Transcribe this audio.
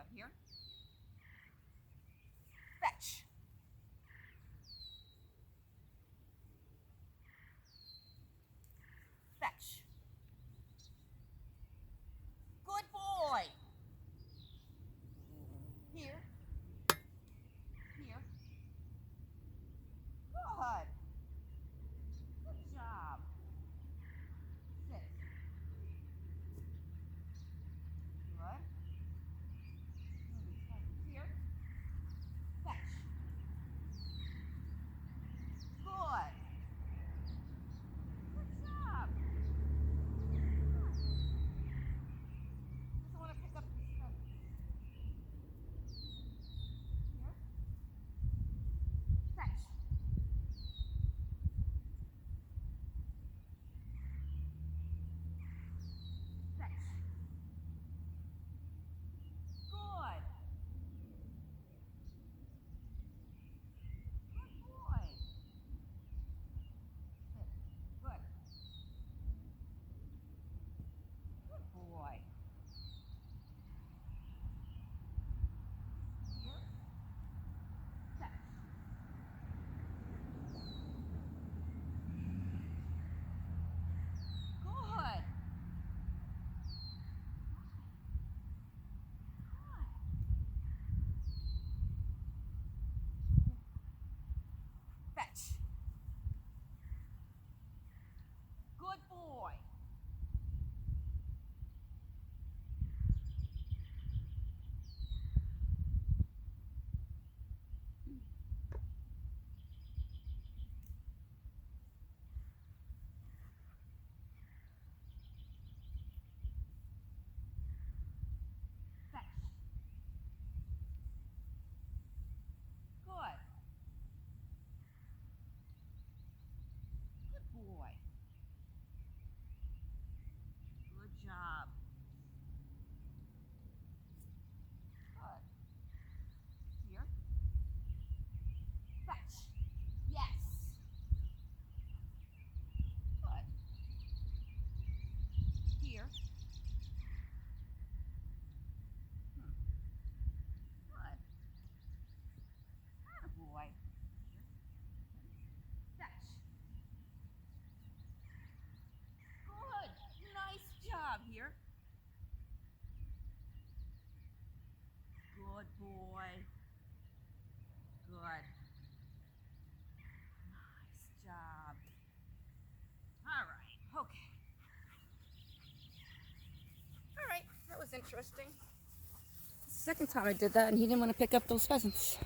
job here. Fetch. Fetch. Good boy. Here. Here. Good. Good job. Sit. Good. Here. Fetch. Good. Good job. Doesn't want to pick up his feathers. Here. Fetch. Fetch. Good. Good boy. Sit. Good. Good boy. Here. Fetch. Good. Fetch. Good boy. Fetch. Good. Good boy. Good job. Good. Here. Fetch. Yes. Good. Here. Good. Atta boy. Fetch. Good. Nice job here. Good boy. Good. Nice job. All right. Okay. All right. That was interesting. Second time I did that and he didn't want to pick up those pheasants.